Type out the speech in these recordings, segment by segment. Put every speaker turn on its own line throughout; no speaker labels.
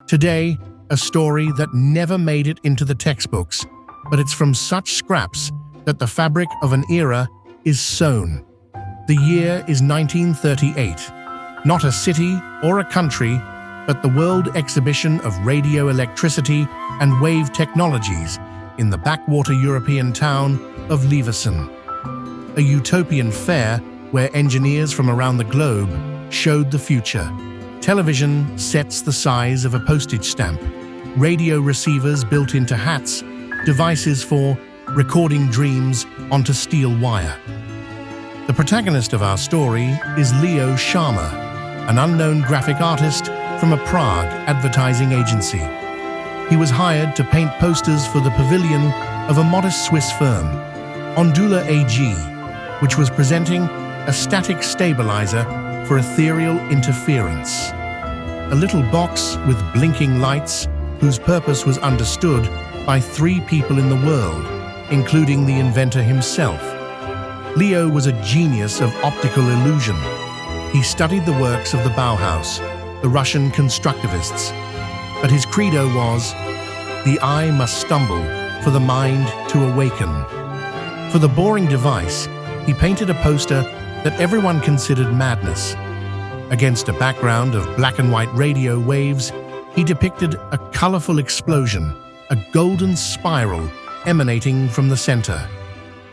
Today, a story that never made it into the textbooks, but it's from such scraps that the fabric of an era is sewn. The year is 1938. Not a city or a country, but the World Exhibition of Radio Electricity and Wave Technologies in the backwater European town of Leverkusen. A utopian fair where engineers from around the globe showed the future. Television sets the size of a postage stamp, radio receivers built into hats, devices for recording dreams onto steel wire. The protagonist of our story is Leo Sharma, an unknown graphic artist from a Prague advertising agency. He was hired to paint posters for the pavilion of a modest Swiss firm, Ondula AG, which was presenting a static stabilizer for ethereal interference. A little box with blinking lights whose purpose was understood by 3 people in the world, including the inventor himself. Leo was a genius of optical illusion. He studied the works of the Bauhaus, the Russian constructivists, but his credo was, "The eye must stumble for the mind to awaken." For the boring device, he painted a poster that everyone considered madness. Against a background of black and white radio waves, he depicted a colorful explosion, a golden spiral emanating from the center.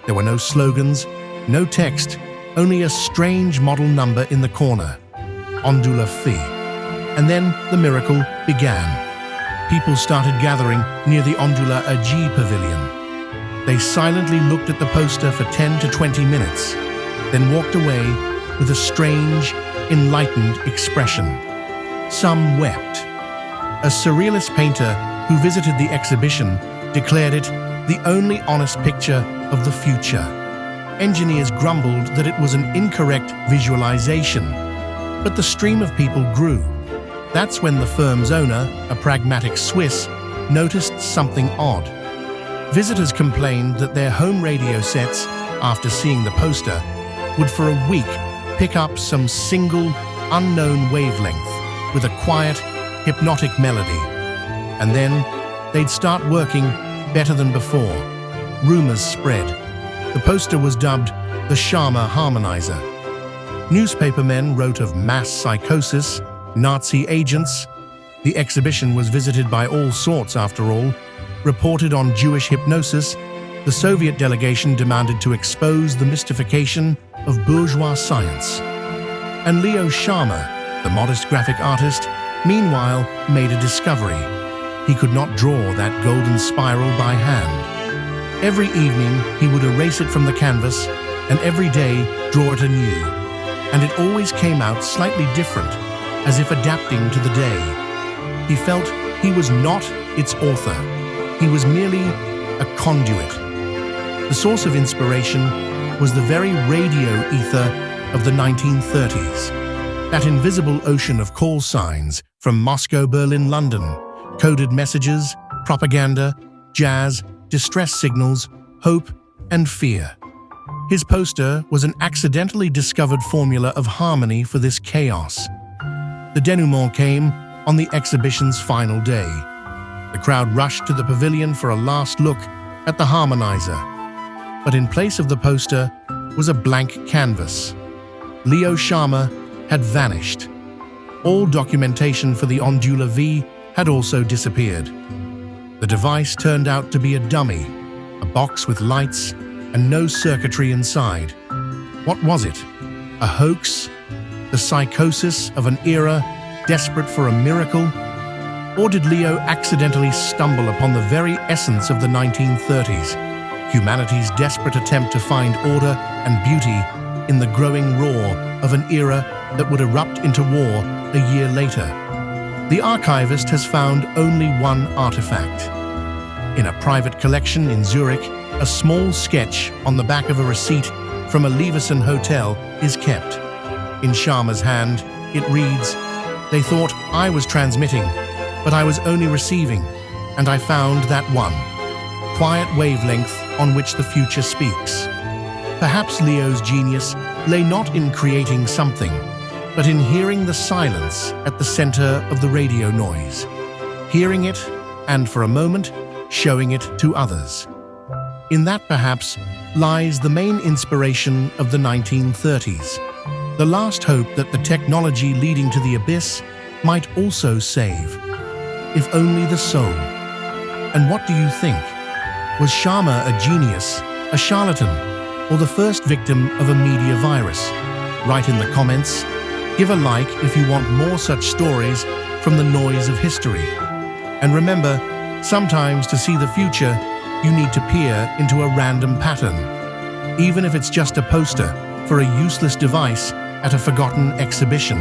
There were no slogans, no text, only a strange model number in the corner, Ondula Phi. And then the miracle began. People started gathering near the Ondula AG pavilion. They silently looked at the poster for 10 to 20 minutes, then walked away with a strange, enlightened expression. Some wept. A surrealist painter who visited the exhibition declared it the only honest picture of the future. Engineers grumbled that it was an incorrect visualization, but the stream of people grew. That's when the firm's owner, a pragmatic Swiss, noticed something odd. Visitors complained that their home radio sets, after seeing the poster, would for a week pick up some single, unknown wavelength with a quiet, hypnotic melody. And then they'd start working better than before. Rumors spread. The poster was dubbed the Sharma Harmonizer. Newspapermen wrote of mass psychosis, Nazi agents. The exhibition was visited by all sorts after all. Reported on Jewish hypnosis, the Soviet delegation demanded to expose the mystification of bourgeois science. And Leo Sharma, the modest graphic artist, meanwhile made a discovery. He could not draw that golden spiral by hand. Every evening he would erase it from the canvas, and every day draw it anew. And it always came out slightly different, as if adapting to the day. He felt he was not its author. He was merely a conduit. The source of inspiration was the very radio ether of the 1930s. That invisible ocean of call signs from Moscow, Berlin, London, coded messages, propaganda, jazz, distress signals, hope, and fear. His poster was an accidentally discovered formula of harmony for this chaos. The denouement came on the exhibition's final day. The crowd rushed to the pavilion for a last look at the harmonizer. But in place of the poster was a blank canvas. Leo Sharma had vanished. All documentation for the Ondula V had also disappeared. The device turned out to be a dummy, a box with lights and no circuitry inside. What was it? A hoax? The psychosis of an era desperate for a miracle? Or did Leo accidentally stumble upon the very essence of the 1930s, humanity's desperate attempt to find order and beauty in the growing roar of an era that would erupt into war a year later? The archivist has found only one artifact. In a private collection in Zurich, a small sketch on the back of a receipt from a Leverkusen hotel is kept. In Sharma's hand, it reads, "They thought I was transmitting, but I was only receiving, and I found that one quiet wavelength on which the future speaks." Perhaps Leo's genius lay not in creating something, but in hearing the silence at the center of the radio noise. hearing it, and for a moment, showing it to others. In that perhaps lies the main inspiration of the 1930s, the last hope that the technology leading to the abyss might also save, if only the soul. And what do you think? Was Sharma a genius, a charlatan, or the first victim of a media virus? Write in the comments. Give a like if you want more such stories from the noise of history. And remember, sometimes to see the future, you need to peer into a random pattern, even if it's just a poster for a useless device at a forgotten exhibition.